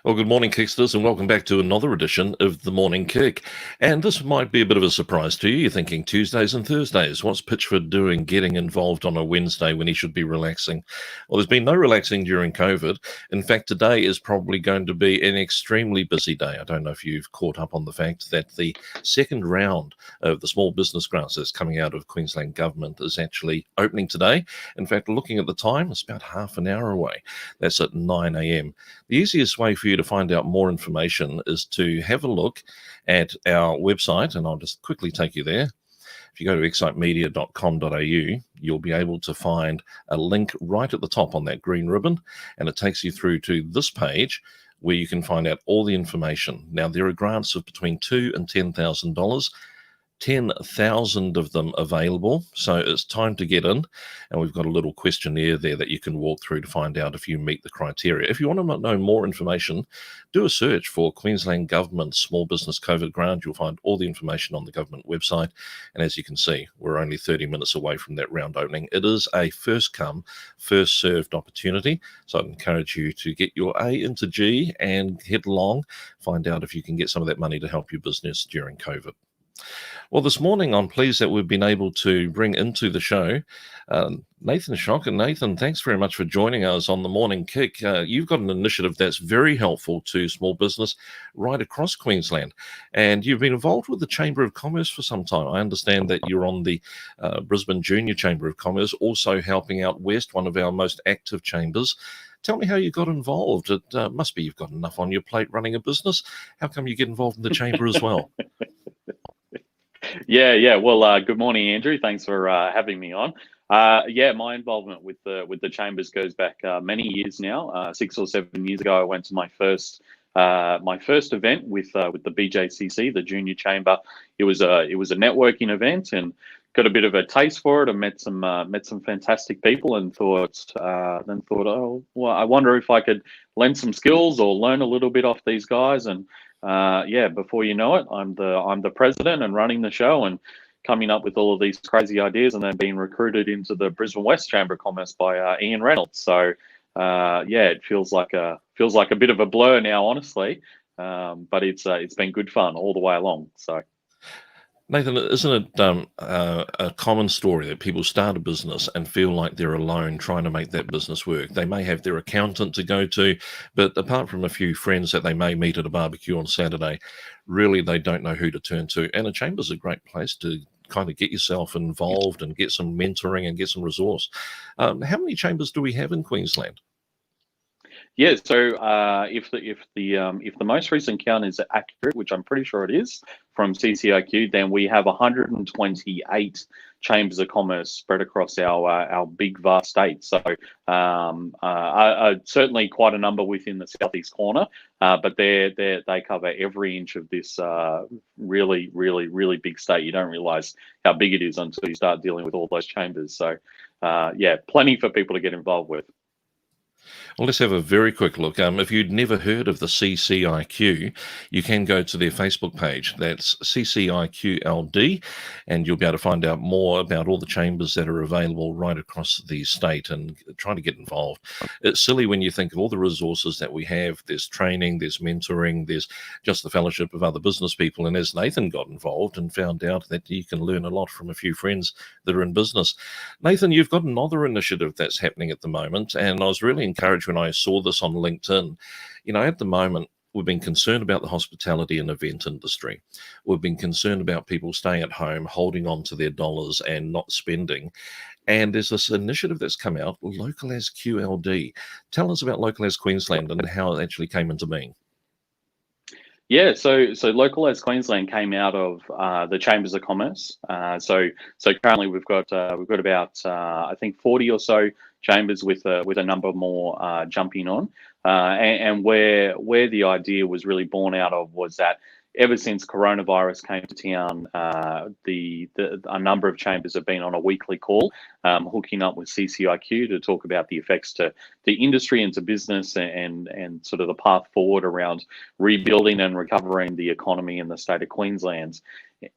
Well, good morning, Kicksters, and welcome back to another edition of the Morning Kick. And this might be a bit of a surprise to you. You're thinking Tuesdays and Thursdays. What's Pitchford doing getting involved on a Wednesday when he should be relaxing? Well, there's been no relaxing during COVID. In fact, today is probably going to be an extremely busy day. I don't know if you've caught up on the fact that the second round of the small business grants that's coming out of Queensland government is actually opening today. In fact, looking at the time, it's about half an hour away. That's at 9 a.m. The easiest way for you to find out more information is to have a look at our website, and I'll just quickly take you there. If you go to excitemedia.com.au, you'll be able to find a link right at the top on that green ribbon, and it takes you through to this page where you can find out all the information. Now, there are grants of between $2,000 and $10,000. 10,000 of them available, so it's time to get in, and we've got a little questionnaire there that you can walk through to find out if you meet the criteria. If you want to know more information, do a search for Queensland Government Small Business COVID Grant. You'll find all the information on the government website, and as you can see, we're only 30 minutes away from that round opening. It is a first come, first served opportunity, so I'd encourage you to get your A into G and head along, find out if you can get some of that money to help your business during COVID. Well, this morning I'm pleased that we've been able to bring into the show Nathan Schokker. Nathan, thanks very much for joining us on the Morning Kick. You've got an initiative that's very helpful to small business right across Queensland, and you've been involved with the Chamber of Commerce for some time. I understand that you're on the Brisbane Junior Chamber of Commerce, also helping out West, one of our most active chambers. Tell me how you got involved. It must be you've got enough on your plate running a business. How come you get involved in the chamber as well? Yeah. Well, good morning, Andrew. Thanks for having me on. My involvement with the chambers goes back many years now. 6 or 7 years ago, I went to my first event with the BJCC, the Junior Chamber. It was a networking event, and got a bit of a taste for it. I met some fantastic people, and thought, oh, well, I wonder if I could lend some skills or learn a little bit off these guys. And before you know it, I'm the president and running the show and coming up with all of these crazy ideas, and then being recruited into the Brisbane West Chamber of Commerce by Ian Reynolds. So it feels like a bit of a blur now, honestly, but it's been good fun all the way along. So. Nathan, isn't it a common story that people start a business and feel like they're alone trying to make that business work? They may have their accountant to go to, but apart from a few friends that they may meet at a barbecue on Saturday, really they don't know who to turn to. And a chamber's a great place to kind of get yourself involved and get some mentoring and get some resource. How many chambers do we have in Queensland? Yeah, so if the most recent count is accurate, which I'm pretty sure it is from CCIQ, then we have 128 chambers of commerce spread across our big vast state. So certainly quite a number within the southeast corner, but they cover every inch of this really big state. You don't realise how big it is until you start dealing with all those chambers. So plenty for people to get involved with. Well, let's have a very quick look. If you'd never heard of the CCIQ, you can go to their Facebook page. That's CCIQLD, and you'll be able to find out more about all the chambers that are available right across the state and try to get involved. It's silly when you think of all the resources that we have. There's training, there's mentoring, there's just the fellowship of other business people. And as Nathan got involved and found out that you can learn a lot from a few friends that are in business. Nathan, you've got another initiative that's happening at the moment, and I was really encouraged when I saw this on LinkedIn. You know, at the moment, we've been concerned about the hospitality and event industry. We've been concerned about people staying at home, holding on to their dollars and not spending. And there's this initiative that's come out, Local As QLD. Tell us about Local As Queensland and how it actually came into being. Yeah, so Local As Queensland came out of the Chambers of Commerce. So currently we've got about I think 40 or so chambers with a number more jumping on, and where the idea was really born out of was that ever since coronavirus came to town, a number of chambers have been on a weekly call, hooking up with CCIQ to talk about the effects to the industry and to business, and sort of the path forward around rebuilding and recovering the economy in the state of Queensland.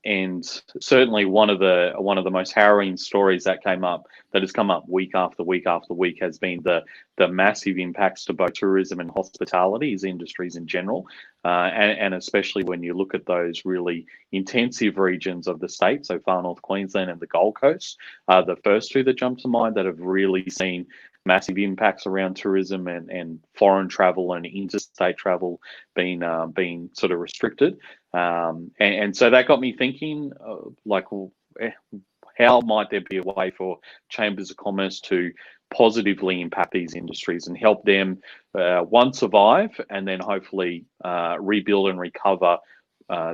and certainly one of the most harrowing stories that has come up week after week after week has been the massive impacts to both tourism and hospitality as industries in general, and especially when you look at those really intensive regions of the state, so far north Queensland and the Gold Coast, the first two that jump to mind that have really seen massive impacts around tourism and foreign travel and interstate travel being sort of restricted. And so that got me thinking, how might there be a way for chambers of commerce to positively impact these industries and help them one, survive, and then hopefully rebuild and recover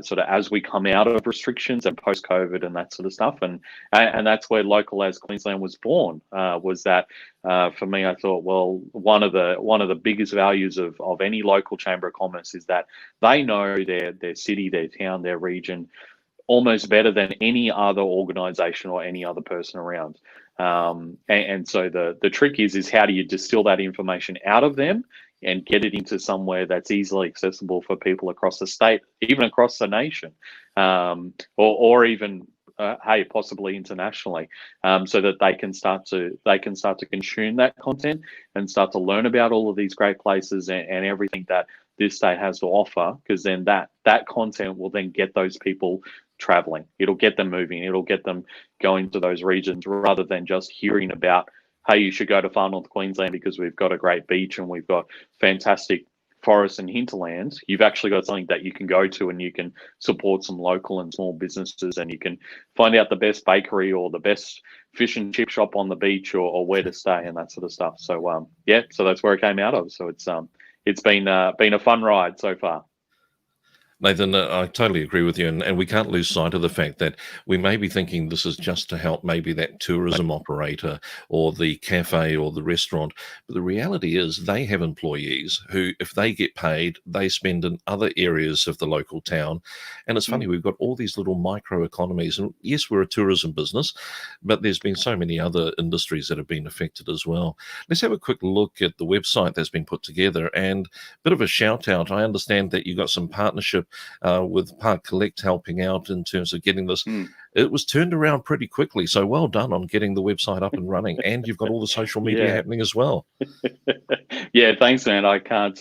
sort of as we come out of restrictions and post-COVID and that sort of stuff. And that's where Local As Queensland was born. Was that for me? I thought, well, one of the biggest values of any local chamber of commerce is that they know their city, their town, their region almost better than any other organization or any other person around. And so the trick is how do you distill that information out of them and get it into somewhere that's easily accessible for people across the state, even across the nation, or even possibly internationally, so that they can start to consume that content and start to learn about all of these great places and everything that this state has to offer, because then that content will then get those people traveling. It'll get them moving. It'll get them going to those regions rather than just hearing about, hey, you should go to far north Queensland because we've got a great beach and we've got fantastic forests and hinterlands. You've actually got something that you can go to and you can support some local and small businesses, and you can find out the best bakery or the best fish and chip shop on the beach or where to stay and that sort of stuff. So so that's where it came out of. So it's been a fun ride so far. Nathan, I totally agree with you, and we can't lose sight of the fact that we may be thinking this is just to help maybe that tourism operator or the cafe or the restaurant, but the reality is they have employees who, if they get paid, they spend in other areas of the local town. And it's funny, we've got all these little micro economies, and yes, we're a tourism business, but there's been so many other industries that have been affected as well. Let's have a quick look at the website that's been put together, and a bit of a shout out. I understand that you got some partnership with Park Collect helping out in terms of getting this. It was turned around pretty quickly, so well done on getting the website up and running, and you've got all the social media happening as well. Yeah, thanks, man. I can't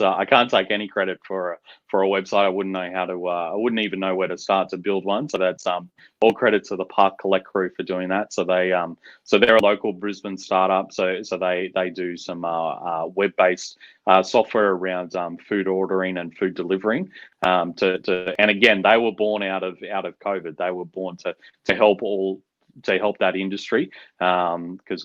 take any credit for a website. I wouldn't know how to. I wouldn't even know where to start to build one. So that's all credit to the Park Collect crew for doing that. So they're a local Brisbane startup. So they do some web-based software around food ordering and food delivering. And again, they were born out of COVID. They were born to help that industry, because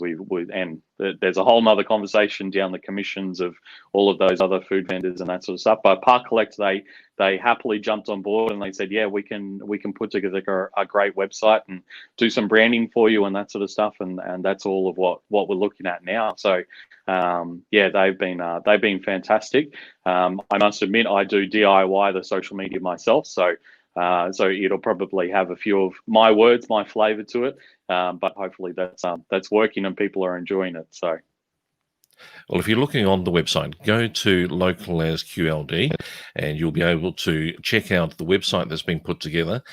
there's a whole nother conversation down the commissions of all of those other food vendors and that sort of stuff. But Park Collect, they happily jumped on board and they said, yeah, we can put together a great website and do some branding for you and that sort of stuff. And that's all of what we're looking at now. So they've been fantastic. I must admit, I do DIY the social media myself. So it'll probably have a few of my words, my flavor to it, but hopefully that's working and people are enjoying it. So. Well, if you're looking on the website, go to Local As QLD and you'll be able to check out the website that's been put together,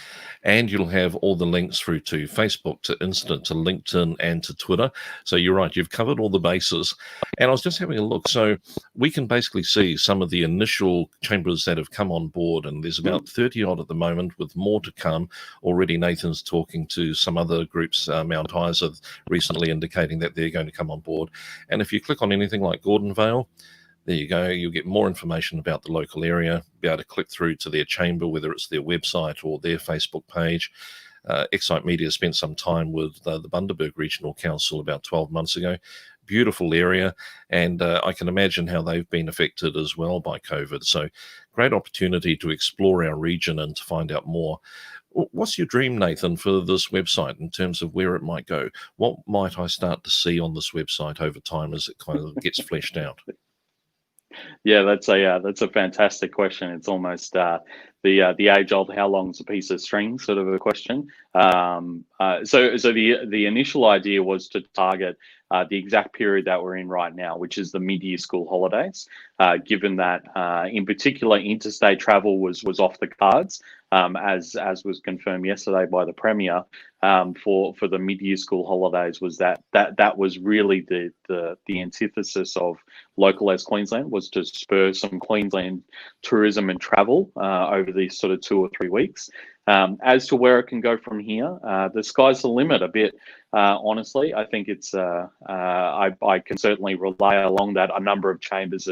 and you'll have all the links through to Facebook, to Insta, to LinkedIn, and to Twitter. So you're right, you've covered all the bases. And I was just having a look. So we can basically see some of the initial chambers that have come on board, and there's about 30 odd at the moment, with more to come. Already Nathan's talking to some other groups. Mount Isa recently indicating that they're going to come on board. And if you click on anything like Gordonvale, there you go. You'll get more information about the local area, be able to click through to their chamber, whether it's their website or their Facebook page. Excite Media spent some time with the Bundaberg Regional Council about 12 months ago. Beautiful area, and I can imagine how they've been affected as well by COVID. So great opportunity to explore our region and to find out more. What's your dream, Nathan, for this website in terms of where it might go? What might I start to see on this website over time as it kind of gets fleshed out? Yeah, that's a fantastic question. It's almost the age-old "how long's a piece of string" sort of a question. So the initial idea was to target the exact period that we're in right now, which is the mid-year school holidays. Given that, in particular, interstate travel was off the cards, as was confirmed yesterday by the Premier, for the mid-year school holidays, was that was really the antithesis of local as Queensland, was to spur some Queensland tourism and travel over these sort of 2 or 3 weeks. As to where it can go from here, the sky's the limit a bit. Honestly, I think it's I can certainly rely along that a number of chambers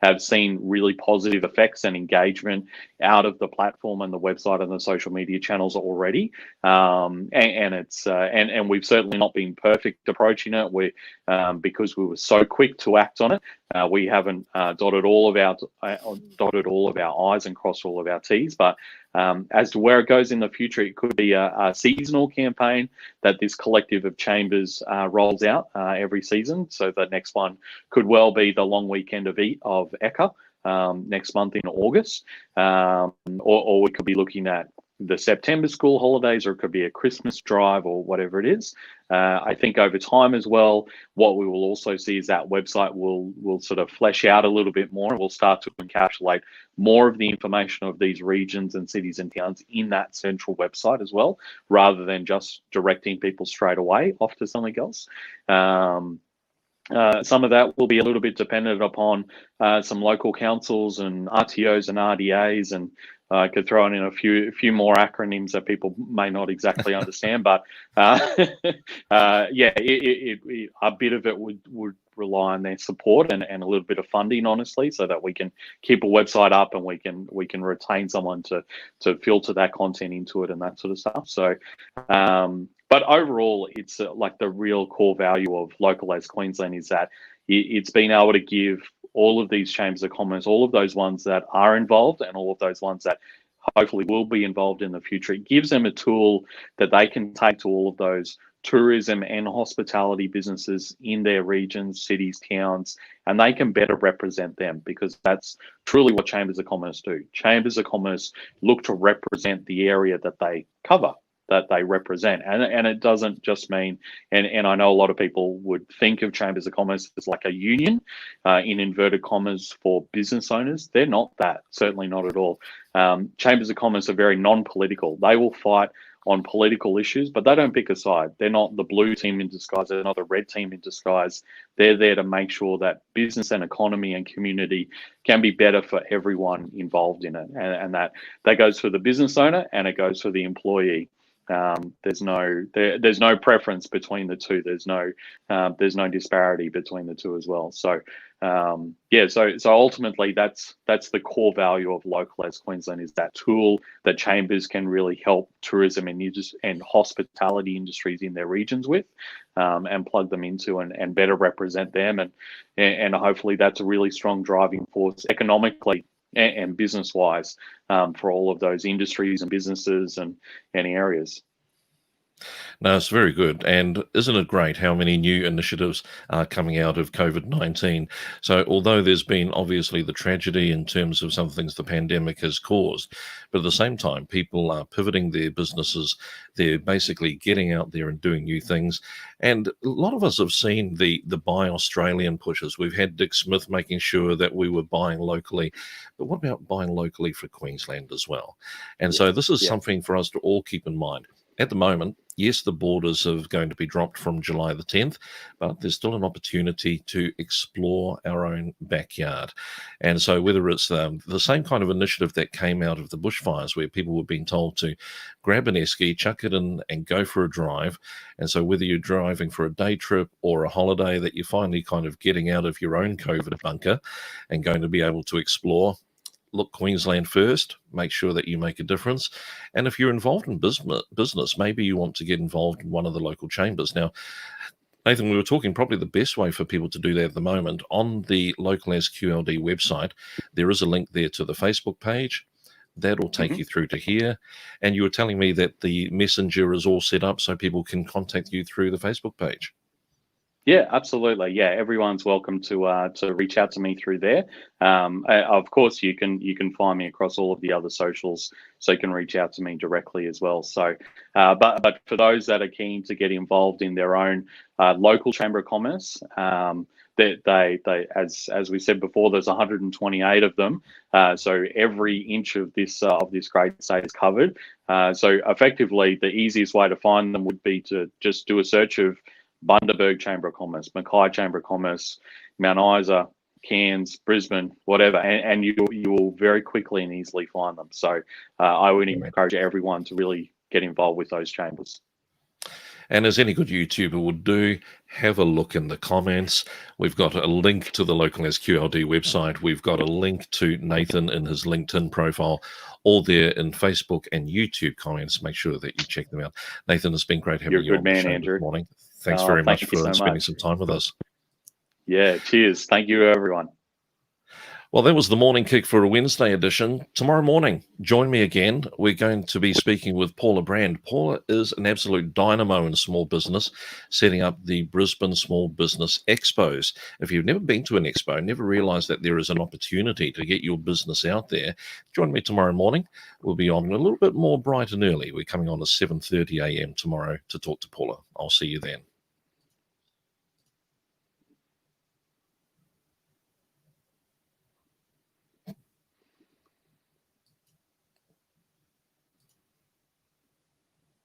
have seen really positive effects and engagement out of the platform and the website and the social media channels already. And we've certainly not been perfect approaching it. Because we were so quick to act on it, we haven't dotted all of our I's and crossed all of our T's. But as to where it goes in the future, it could be a seasonal campaign that this collective of chambers rolls out every season. So the next one could well be the long weekend of Eka next month in August, or we could be looking at the September school holidays, or it could be a Christmas drive, or whatever it is. I think over time as well, what we will also see is that website will sort of flesh out a little bit more, and we'll start to encapsulate more of the information of these regions and cities and towns in that central website as well, rather than just directing people straight away off to something else. Some of that will be a little bit dependent upon some local councils and RTOs and RDAs, and I could throw in a few more acronyms that people may not exactly understand, but a bit of it would rely on their support and a little bit of funding, honestly, so that we can keep a website up and we can retain someone to filter that content into it and that sort of stuff. So, but overall, it's like the real core value of local as Queensland is that it's been able to give all of these chambers of commerce, all of those ones that are involved and all of those ones that hopefully will be involved in the future, it gives them a tool that they can take to all of those tourism and hospitality businesses in their regions, cities, towns, and they can better represent them, because that's truly what chambers of commerce do. Chambers of commerce look to represent the area that they cover, that they represent, and it doesn't just mean, and I know a lot of people would think of chambers of commerce as like a union, in inverted commas, for business owners. They're not that, certainly not at all. Chambers of commerce are very non-political. They will fight on political issues, but they don't pick a side. They're not the blue team in disguise. They're not the red team in disguise. They're there to make sure that business and economy and community can be better for everyone involved in it, and that goes for the business owner and it goes for the employee. There's no preference between the two. There's no disparity between the two as well. So so ultimately that's the core value of local as Queensland, is that tool that chambers can really help tourism and hospitality industries in their regions with, and plug them into and better represent them, and hopefully that's a really strong driving force economically and business-wise, for all of those industries and businesses and areas. No, it's very good. And isn't it great how many new initiatives are coming out of COVID-19? So although there's been obviously the tragedy in terms of some things the pandemic has caused, but at the same time, people are pivoting their businesses. They're basically getting out there and doing new things. And a lot of us have seen the Buy Australian pushes. We've had Dick Smith making sure that we were buying locally. But what about buying locally for Queensland as well? And so this is something for us to all keep in mind. At the moment, yes, the borders are going to be dropped from July the 10th, but there's still an opportunity to explore our own backyard. And so whether it's the same kind of initiative that came out of the bushfires, where people were being told to grab an esky, chuck it in and go for a drive. And so whether you're driving for a day trip or a holiday, that you're finally kind of getting out of your own COVID bunker and going to be able to explore, look Queensland first, make sure that you make a difference. And if you're involved in business, maybe you want to get involved in one of the local chambers. Now, Nathan, we were talking probably the best way for people to do that at the moment. On the local As QLD website, there is a link there to the Facebook page. That'll take you through to here. And you were telling me that the messenger is all set up so people can contact you through the Facebook page. Yeah, absolutely. Yeah, everyone's welcome to reach out to me through there. Of course, you can find me across all of the other socials, so you can reach out to me directly as well. So, but for those that are keen to get involved in their own local chamber of commerce, they as we said before, there's 128 of them. So every inch of this great state is covered. So effectively, the easiest way to find them would be to just do a search of Bundaberg Chamber of Commerce, Mackay Chamber of Commerce, Mount Isa, Cairns, Brisbane, whatever, and you will very quickly and easily find them. So I would encourage everyone to really get involved with those chambers. And as any good YouTuber would do, have a look in the comments. We've got a link to the local As QLD website. We've got a link to Nathan in his LinkedIn profile, all there in Facebook and YouTube comments. Make sure that you check them out. Nathan, it's been great having you on the show this morning. Thanks very much for spending some time with us. Yeah, cheers. Thank you, everyone. Well, that was the Morning Kick for a Wednesday edition. Tomorrow morning, join me again. We're going to be speaking with Paula Brand. Paula is an absolute dynamo in small business, setting up the Brisbane Small Business Expos. If you've never been to an expo, never realised that there is an opportunity to get your business out there, join me tomorrow morning. We'll be on a little bit more bright and early. We're coming on at 7:30 a.m. tomorrow to talk to Paula. I'll see you then.